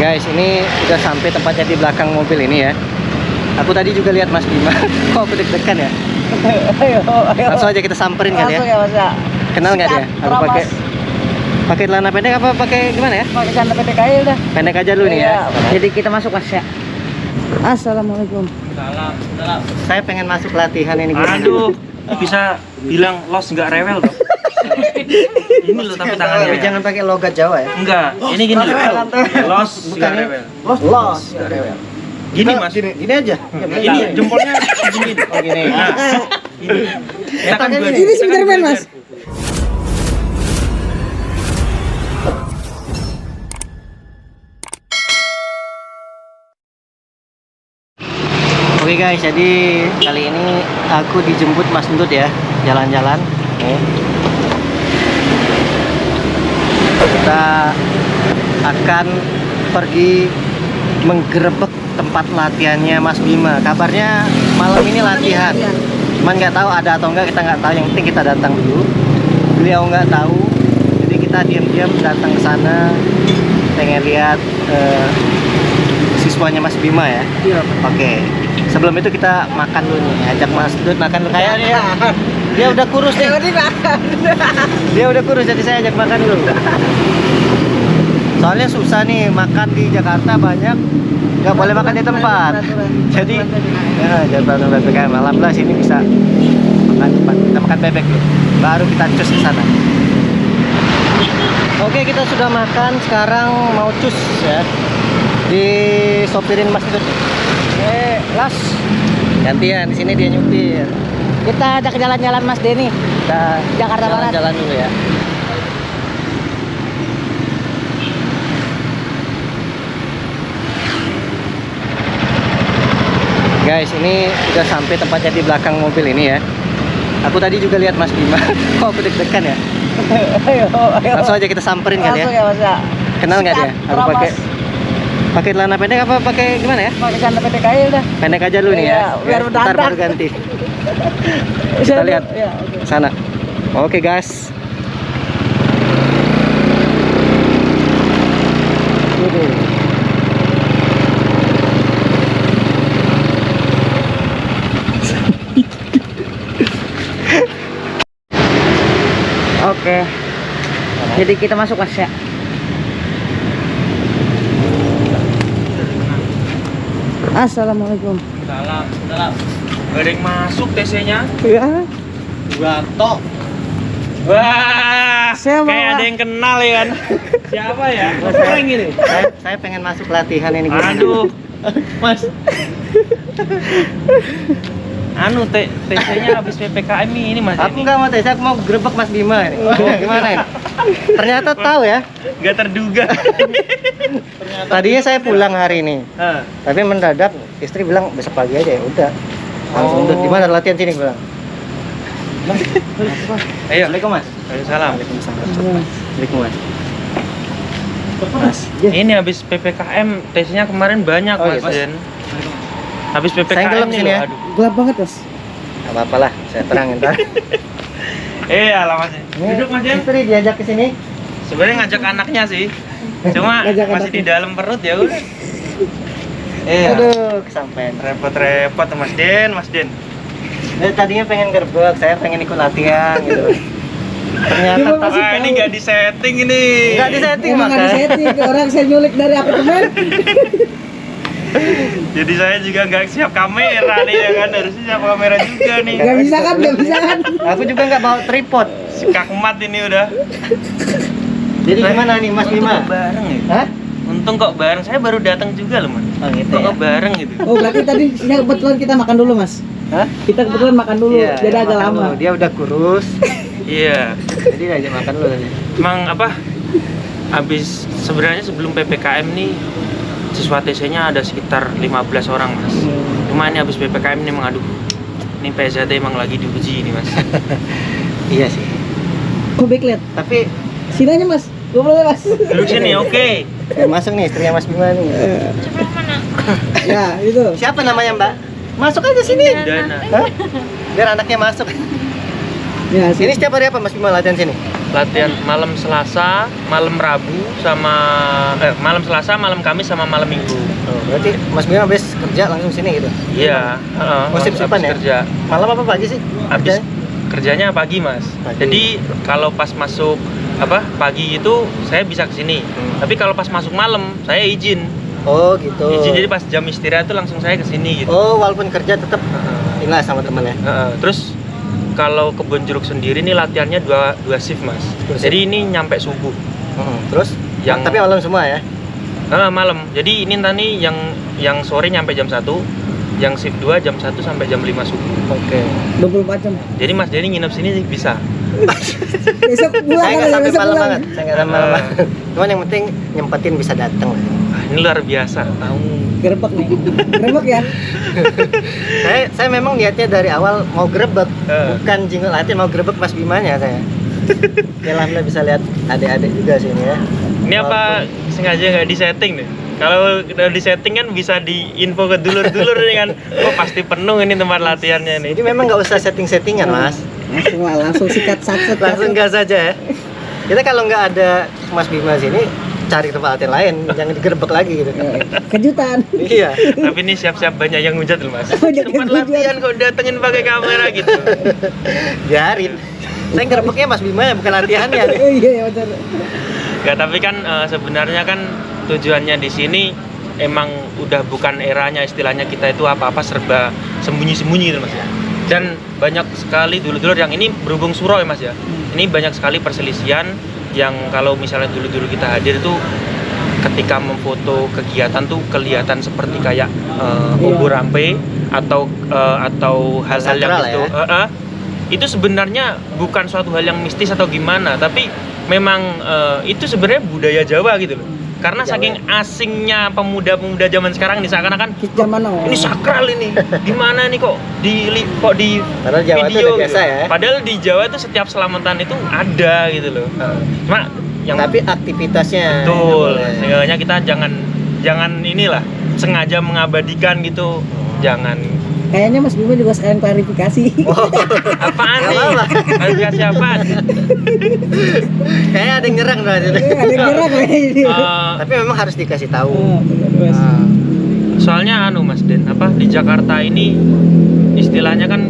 Guys, ini udah sampai tempatnya di belakang mobil ini ya. Aku tadi juga lihat Mas Bima. Kok aku deg-degan ya? Ayo. Langsung aja kita samperin kali ya. Langsung ya Mas ya. Kenal nggak dia? Aku pakai celana pendek apa pakai gimana ya? Pakai celana pendek aja udah. Pendek aja dulu nih ya. Jadi kita masuk Mas ya. Assalamualaikum. Salam. Saya pengen masuk latihan ini. Aduh, bisa bilang los nggak rewel dong. Ini loh tapi tangannya. Tapi jangan pakai logat Jawa ya. Enggak, ini gini loh. Los nggak rewel. Los nggak rewel. Gini Mas. Gini aja. Ini jempolnya gini. Oh gini. Nah, ini. Kita kan Tangannya buat- Ini kita kan Spiderman buat- Mas. Oke guys, jadi kali ini aku dijemput Mas Ndut ya, jalan-jalan. Kita akan pergi menggerebek tempat latihannya Mas Bima. Kabarnya malam ini latihan. Cuman nggak tahu ada atau enggak, kita nggak tahu. Yang penting kita datang dulu. Beliau nggak tahu, jadi kita diam-diam datang ke sana, pengen lihat siswanya Mas Bima ya. Iya. Oke. Sebelum itu kita makan dulu nih. Ajak Mas Dut makan dulu. Kayak dia udah kurus nih. Dia udah kurus, jadi saya ajak makan dulu. Soalnya susah nih makan di Jakarta, banyak nggak boleh makan di tempat. Jadi ya jadwal PPKM. Alhamdulillah sini bisa makan tempat. Kita makan bebek dulu, baru kita cus ke sana. Oke, kita sudah makan, sekarang mau cus ya. Disopirin Mas Dut. Las. Gantian, di sini dia nyupir. Kita ajak jalan-jalan Mas Denny. Kita Jakarta Barat. jalan dulu ya. Guys, ini udah sampai tempatnya di belakang mobil ini ya. Aku tadi juga lihat Mas Bima. Kok aku deg-degan ya? Ayo. Langsung aja kita samperin kali Langsung ya. ya Mas ya. Kenal nggak dia? Aku pakai celana pendek apa pakai gimana ya? Pakai celana pendek aja udah. Pendek aja dulu nih ya. Iya, biar Ntar mendadak. baru ganti. Kita lihat Ya, oke. sana. Oke guys. Oke. Jadi kita masuk Mas ya. Assalamualaikum. Salam. Gak ada yang masuk TC-nya. Ya. Buanto. Wah, Saya mau- kayak ada yang kenal ya kan. Siapa ya? Orang ini. Saya pengen masuk latihan ini. Aduh, Mas. Anu TC-nya habis PPKM ini Mas. Aku Ini nggak mau tes, aku mau gerebek Mas Bima ini. Gimana ini? Ternyata tahu ya. nggak terduga. Tadinya saya pulang hari ini, Hah. tapi mendadak istri bilang besok pagi aja ya. Udah. Langsung Oh. di mana latihan sini bilang. Ayo. Assalamualaikum Mas. Salam. Assalamualaikum Mas. Mas. Ini habis PPKM TC-nya kemarin banyak Oh, iya, Mas Mas. Den. Habis Saya PPKM gelap nih sini loh, ya. aduh. Gelap banget Mas. Gak apa-apa lah, saya terangin ntar. Lah Mas. Ini Duduk Mas Den. istri diajak ke sini. Sebenarnya ngajak anaknya sih. Cuma Ngajak masih di anaknya. dalam perut ya udah. Aduh, kesampean. Repot-repot Mas Den, Mas Den. Tadinya pengen gerbek, saya pengen ikut latihan gitu. Ternyata Gimana tas sih? Wah, ini nggak di setting ini. nggak disetting Emang nggak Mas. disetting, orang saya nyulik dari apartemen. Jadi saya juga nggak siap kamera nih ya kan, harusnya siap kamera juga nih. Nggak bisa kan, nggak bisa kan. Aku juga nggak bawa tripod. Sikakmat ini udah. Jadi gimana nih Mas Bima? Kok bareng ya? Hah? Untung kok bareng, saya baru datang juga loh Mas. Oh gitu Kok ya. bareng gitu. Oh berarti tadi kebetulan kita makan dulu Mas. Hah? Kita kebetulan makan dulu, Iya, jadi agak makan lama. dulu. Dia udah kurus, Iya. jadi diajak makan dulu tadi. Emang apa? Habis sebenarnya sebelum PPKM nih siswa TC-nya ada sekitar 15 orang Mas. Cuma ini habis PPKM nih aduh. Ini PZT emang lagi diuji ini Mas. Iya sih. Kok backlight? Tapi Sini aja Mas, gue boleh Mas. Duduk sini, oke. biar masuk nih istrinya Mas Bima nih. Ya itu. Siapa namanya Mbak? Masuk aja sini. Dana. Hah? Biar anaknya masuk. Ya, Ini setiap hari apa Mas Bima latihan sini? Latihan malam Selasa, malam Rabu, sama malam Selasa, malam Kamis, sama malam Minggu. Oh, berarti Mas Bima habis kerja langsung sini gitu? Iya. Oh, sip-sipan ya? Kerja. Malam apa pagi sih? Habis kerjanya pagi mas. Pagi. Jadi kalau pas masuk pagi itu saya bisa kesini. Tapi kalau pas masuk malam saya izin. Oh gitu. Izin, jadi pas jam istirahat itu langsung saya kesini gitu. Oh, walaupun kerja tetap tinggal sama teman ya? Terus kalau Kebon Jeruk sendiri nih latihannya dua shift mas. Dua shift. Jadi ini nyampe subuh. Terus? Yang- Tapi malam semua ya? Malam. Jadi ini tadi yang sore nyampe jam 1, yang shift 2 jam 1 sampai jam 5 subuh. Oke. 24 jam. Jadi Mas Denny nginep sini bisa. Besok pulang Saya nggak kali, sampai besok malam pulang. banget. Saya nggak sampai malam banget. Cuman yang penting nyempetin bisa datang. Ini luar biasa. Gerebek nih. Gerebek ya. Saya memang niatnya dari awal mau grebek, bukan jingle latihan, mau grebek Mas Bimanya saya. Ya alhamdulillah bisa lihat adik-adik juga sini ya. Ini apa sengaja nggak disetting nih? Kalau udah disetting kan bisa diinfo ke dulur-dulur nih kan. Oh pasti penuh ini tempat latihannya nih. Jadi memang nggak usah setting-settingan Mas. Langsung sikat satu. Langsung gas aja ya. Kita kalau nggak ada Mas Bima sini, cari tempat latihan lain, jangan digerebek lagi gitu. Kejutan. Iya. Tapi ini siap-siap banyak yang ngujat loh mas. Banyak yang Tempat ngujat. latihan kok datengin pakai kamera gitu. Biarin. Saya gerebeknya Mas Bima ya, bukan latihannya. Iya ya benar. Nggak, tapi kan sebenarnya kan tujuannya di sini emang udah bukan eranya, istilahnya kita itu apa-apa serba sembunyi-sembunyi gitu mas ya. Dan banyak sekali dulu-dulu yang ini berhubung surau ya mas ya. Ini banyak sekali perselisihan yang kalau misalnya dulu-dulu kita hadir itu ketika memfoto kegiatan tuh kelihatan seperti kayak obor rampe atau hal-hal yang Sakral itu ya? Itu sebenarnya bukan suatu hal yang mistis atau gimana, tapi memang itu sebenarnya budaya Jawa gitu loh. Karena Jawa. saking asingnya pemuda-pemuda zaman sekarang ini seakan-akan Zaman now. ini sakral ini. Gimana nih kok di Padahal Jawa itu video udah biasa gitu. ya. Padahal di Jawa itu setiap selamatan itu ada gitu loh. Cuma yang Tapi aktivitasnya betul, nggak boleh. sehingga kita jangan inilah sengaja mengabadikan gitu. Jangan. Kayaknya Mas Bima juga sekalian klarifikasi. Apaan Nggak nih? apa-apa. Klarifikasi apaan? Kayaknya ada yang nyerang tuh. Ada yang nyerang kayaknya ini. Tapi memang harus dikasih tahu. Terus. Ah. Soalnya Mas Den, di Jakarta ini istilahnya kan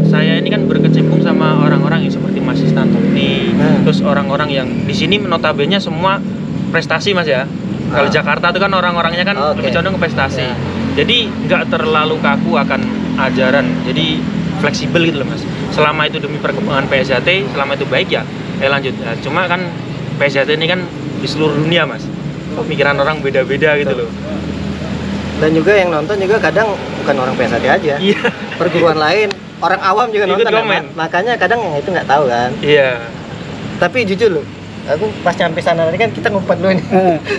saya ini kan berkecimpung sama orang-orang yang seperti Mas Istanto ini, terus orang-orang yang di sini notabene semua prestasi Mas ya. Kalau Jakarta itu kan orang-orangnya kan Oke. lebih condong ke prestasi. Ya. Jadi nggak terlalu kaku akan ajaran. Jadi fleksibel gitu loh Mas. Selama itu demi perkembangan PSJT, selama itu baik ya lanjut. Nah, cuma kan PSJT ini kan di seluruh dunia Mas. Pemikiran orang beda-beda gitu loh. Dan juga yang nonton juga kadang bukan orang PSAT aja. Iya. Perguruan lain, orang awam juga Ikut nonton. komen. Makanya kadang yang itu nggak tahu kan. Iya. Tapi jujur loh, aku pas nyampe sana tadi kan kita ngumpet dulu nih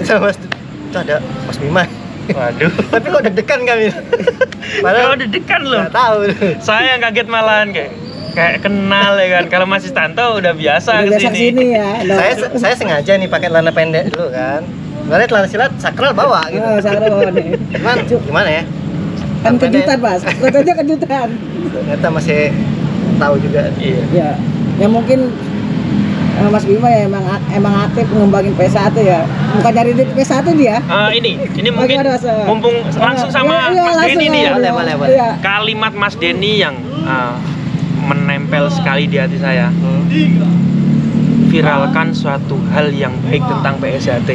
sama Mas. Itu ada Mas Bima. Waduh. Tapi kok deg-degan kami. Kalau deg-degan loh. nggak tahu. Saya yang kaget malahan kayak kenal ya kan. Kalau Mas Istanto udah biasa Udah biasa kesini. kesini ya. Saya sengaja nih pakai celana pendek dulu kan. Sebenarnya celana silat sakral bawa gitu. Sakral bawa nih. Cuman gimana ya? Kan kejutan Mas. Katanya kejutan. Ternyata masih tahu juga. Iya. Ya, yang mungkin Mas Bima ya emang aktif ngembangin PS1 ya. Bukan nyari duit PS1 dia. Ini mungkin Bagaimana, Mas? mumpung langsung sama Iya, Mas langsung, Denny nih ya. Boleh. Iya. Kalimat Mas Denny yang menempel sekali di hati saya. Viralkan suatu hal yang baik tentang PSJT.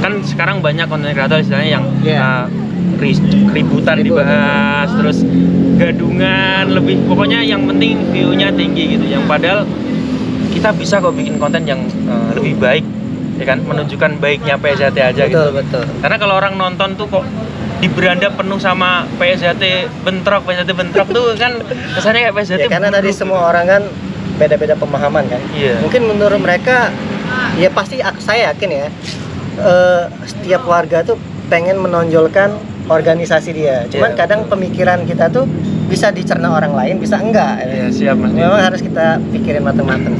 Kan sekarang banyak konten kreator istilahnya yang Iya. keributan dibahas, terus gadungan, lebih pokoknya yang penting view-nya tinggi gitu. Yang padahal kita bisa kok bikin konten yang lebih baik, ya kan, menunjukkan baiknya PSJT aja gitu. Betul. Karena kalau orang nonton tuh kok di beranda penuh sama PSJT bentrok tuh kan kesannya kayak PSJT. Ya, karena tadi semua orang kan beda-beda pemahaman kan. Iya. Mungkin menurut mereka ya pasti saya yakin ya setiap warga tuh pengen menonjolkan organisasi dia. Cuman Iya, kadang pemikiran kita tuh bisa dicerna orang lain, bisa enggak. Iya, siap Mas. Memang harus kita pikirin matang-matang.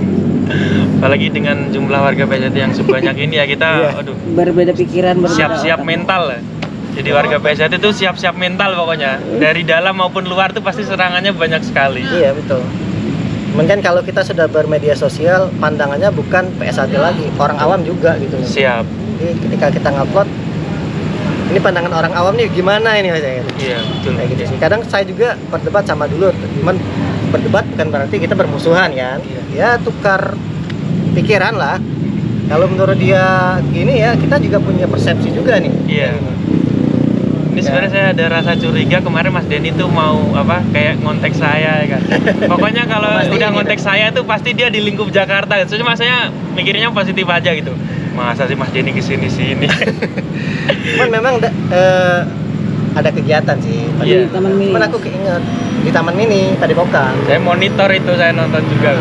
Apalagi dengan jumlah warga PSJT yang sebanyak ini ya kita, Iya. aduh, Berbeda pikiran, berbeda siap-siap otak. mental lah. Jadi warga PSJT itu siap-siap mental pokoknya. Dari dalam maupun luar tuh pasti serangannya banyak sekali. Iya betul. Cuman kan kalau kita sudah bermedia sosial, pandangannya bukan PS1 lagi, orang awam juga gitu. Siap. Jadi ketika kita ngupload, ini pandangan orang awam nih gimana ini Mas? Iya, betul. Kayak gitu sih. Kadang saya juga berdebat sama dulur, cuman berdebat bukan berarti kita bermusuhan kan. Ya tukar pikiran lah. Kalau menurut dia gini ya, kita juga punya persepsi juga nih. Iya. Ini Ya. sebenarnya saya ada rasa curiga kemarin Mas Denny tuh mau apa kayak ngontek saya ya kan. Pokoknya kalau Pasti udah ini, ngontek saya tuh pasti dia di lingkup Jakarta. Cuma saya mikirnya positif aja gitu. Masa sih Mas Denny kesini-sini? Cuman memang ada kegiatan sih. Iya. Di Taman Mini. Cuman aku keinget di Taman Mini tadi Pokan. Saya monitor itu, saya nonton juga.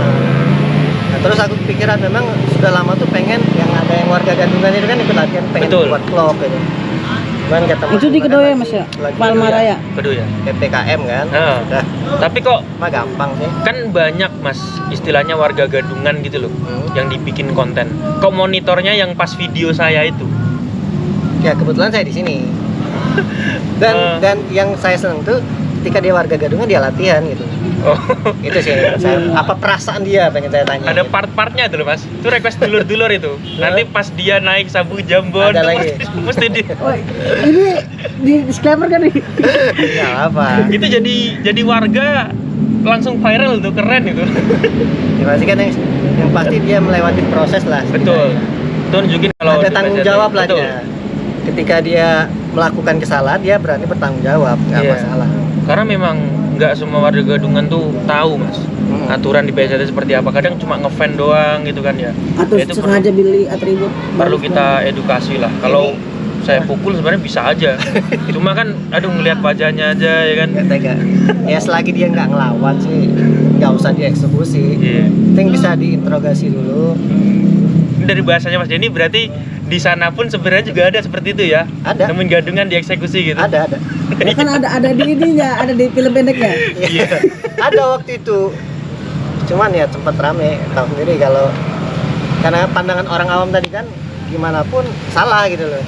Nah, terus aku pikiran memang sudah lama tuh pengen yang ada yang warga Gadungan itu kan ikut latihan pengen Betul. buat vlog gitu. Cuman kata Itu di Mas, Kedoya lagi- Mas ya? lagi Palma Raya. Kedua ya. PPKM kan. Nah. Sudah Tapi kok mah gampang sih. kan banyak Mas istilahnya warga Gadungan gitu loh yang dibikin konten. Kok monitornya yang pas video saya itu? Ya kebetulan saya di sini. Dan yang saya seneng tuh ketika dia warga Gadungan dia latihan gitu. Oh. Itu sih apa perasaan dia pengen saya tanya. Ada part-partnya tuh loh Mas. Itu request dulur-dulur itu. Nanti pas dia naik sabu jambon Ada tuh lagi. mesti di Oh, ini di disclaimer kan nih? Nggak apa. itu jadi warga langsung viral tuh, keren itu. Ya, pasti kan yang pasti dia melewati proses lah. Betul. Tunjukin kalau Ada di tanggung PSRT. jawab lah Betul. dia. Ketika dia melakukan kesalahan dia berani bertanggung jawab, nggak Iya. masalah. Karena memang nggak semua warga Gadungan tuh tahu Mas aturan di PSRT seperti apa. Kadang cuma ngefan doang gitu kan ya. Atau Itu sengaja beli atribut perlu bagus kita edukasi lah. Kalau saya pukul sebenarnya bisa aja. Cuma kan aduh ngelihat wajahnya aja ya kan. Nggak tega. Ya selagi dia nggak ngelawan sih, nggak usah dieksekusi. Iya. Penting bisa diinterogasi dulu. Ini dari bahasanya Mas Denny berarti di sana pun sebenarnya juga ada seperti itu ya. Ada. Nemuin Gadungan dieksekusi gitu. Ada. Ya kan ada di ininya, ada di film pendeknya. Iya. Ada waktu itu. Cuman ya sempat rame. Tahu sendiri kalau karena pandangan orang awam tadi kan gimana pun salah gitu loh.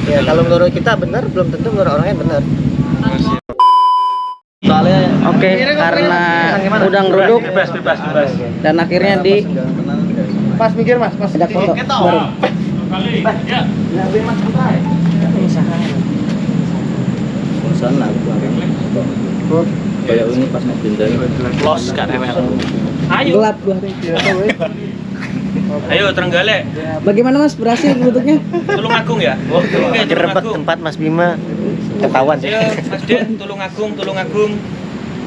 Ya kalau menurut kita benar, belum tentu menurut orangnya benar. Soalnya Oke, karena udah ngeruduk Bebas. dan akhirnya di pas mikir mas, pas ada foto baru. Kayak ini pas mau pindah los kan Ayo. Gelap gua. Ayo Trenggalek. Bagaimana Mas berhasil bentuknya? Tulungagung ya? Oke, Gerebek Tulungagung. tempat Mas Bima ketahuan sih. Ayo Mas Den, Tulungagung.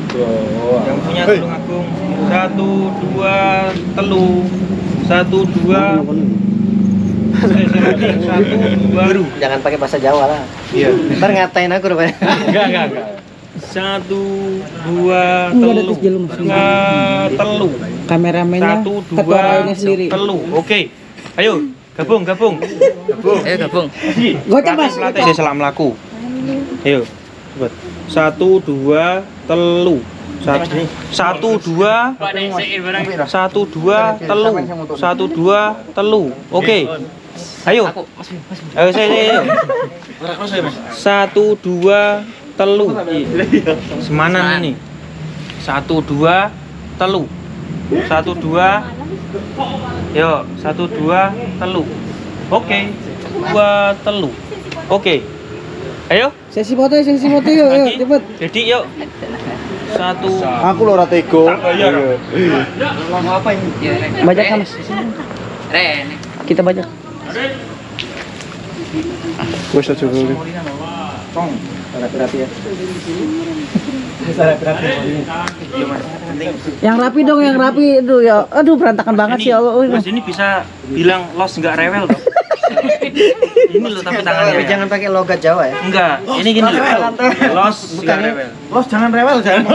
Yang punya Tulungagung. 1, 2, telu. 1, 2. Satu, dua. Jangan pakai bahasa Jawa lah. Iya. Ntar ngatain aku rupanya. Enggak. 1, 2, Enggak ada telu. tes jalur, Mas. Telu. Kameramennya 1, ketua 2, lainnya sendiri. telu. Oke. Ayo, gabung. Ayo gabung. Gocap Mas. Pelatih saya salah melaku. Ayo, cepet. 1, 2, telu. 1, 2, 1, 2, telu. Oke. Ayo. Ayo saya. 1, 2, telu. Semanan ini. 1, 2, telu. 1, 2. Yo, 1, 2, telu. Oke. 2, telu. Oke. Ayo. Sesi foto yuk, Lagi. cepet. Jadi yuk. 1. aku lo ratego Bajak kan Mas. Kita bajak. wes aja dulu Yang rapi dong, yang rapi itu ya. Aduh berantakan banget sih Allah. Mas ini bisa bilang los nggak rewel dong. Ini lo tapi tangannya. Tapi jangan pakai logat Jawa ya. Enggak, ini gini loh. Los nggak rewel. Los jangan rewel, jangan.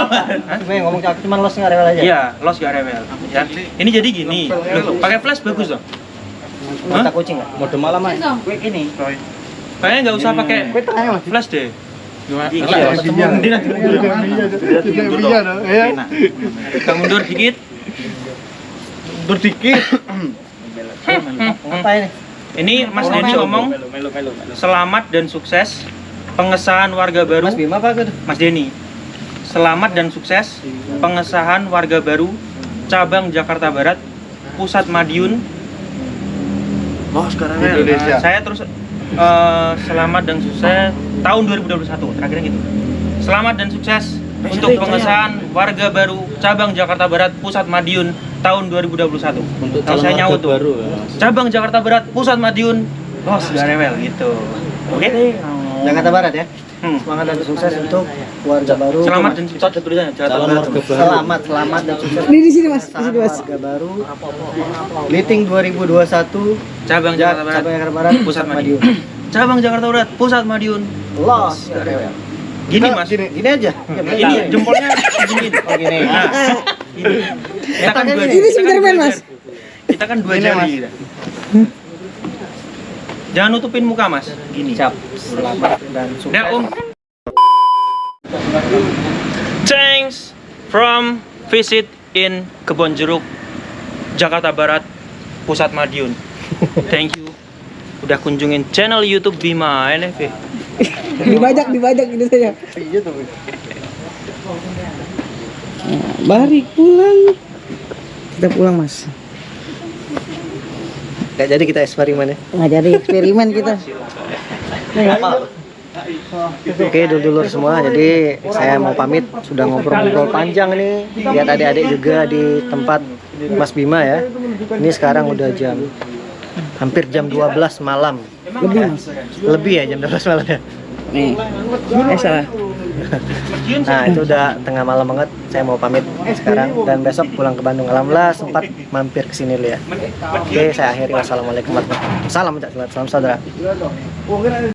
Gue ngomong ke aku cuma los nggak rewel aja. Iya, los nggak rewel. Ya. Ini jadi gini. Loh, pakai flash bagus dong. Mata kucing nggak? mode malam aja Gue gini. Kayaknya nggak usah pakai flash deh. Kita mundur dikit. Apa ini? Ini Mas Denny ngomong selamat dan sukses pengesahan warga baru. Mas Bima apa gitu? Mas Denny, selamat dan sukses pengesahan warga baru cabang Jakarta Barat, pusat Madiun. Oh, sekarang Nah, saya terus selamat dan sukses tahun 2021, terakhirnya gitu. Selamat dan sukses untuk pengesahan warga baru cabang Jakarta Barat, pusat Madiun tahun 2021. Untuk Kalau saya nyaut tuh. baru. Cabang Jakarta Barat, pusat Madiun. Oh, sudah rewel gitu. Oke. Jakarta Barat ya. Semangat Dan sukses untuk warga baru. Selamat dan sukses tulisannya Jakarta Calon Barat. warga baru. Selamat dan sukses. Di sini Mas, di sini Mas. Warga baru. Meeting 2021 Cabang Jakarta Barat, Cabang Jakarta Barat, pusat Madiun. Cabang Jakarta Barat, pusat Madiun. Los. Gini Mas. Gini aja. Ini jempolnya gini. Oh gini. Nah, ini. Kita kan dua Ini Spiderman, Mas. Kita kan dua Ini, jari. Mas. Kita. Jangan nutupin muka Mas. Gini. Cap. Selamat dan sukses. Udah Om. Thanks from visit in Kebonjeruk, Jakarta Barat, pusat Madiun. Thank you. Udah kunjungin channel YouTube Bima NFV. Dibajak gitu saja. Iya tuh. Balik pulang. Kita pulang Mas. Gak jadi kita eksperimen ya. Nggak jadi eksperimen kita. Oke dulur semua, jadi saya mau pamit. Sudah ngobrol-ngobrol panjang nih. Lihat adik-adik juga di tempat Mas Bima ya. Ini sekarang udah hampir jam 12 malam. Lebih Mas. Lebih ya jam 12 malam ya. Nih. Salah. Nah itu udah tengah malam banget. Saya mau pamit sekarang dan besok pulang ke Bandung. Alhamdulillah sempat mampir ke sini ya. Oke, saya akhiri. Wassalamualaikum warahmatullahi wabarakatuh. Salam saudara.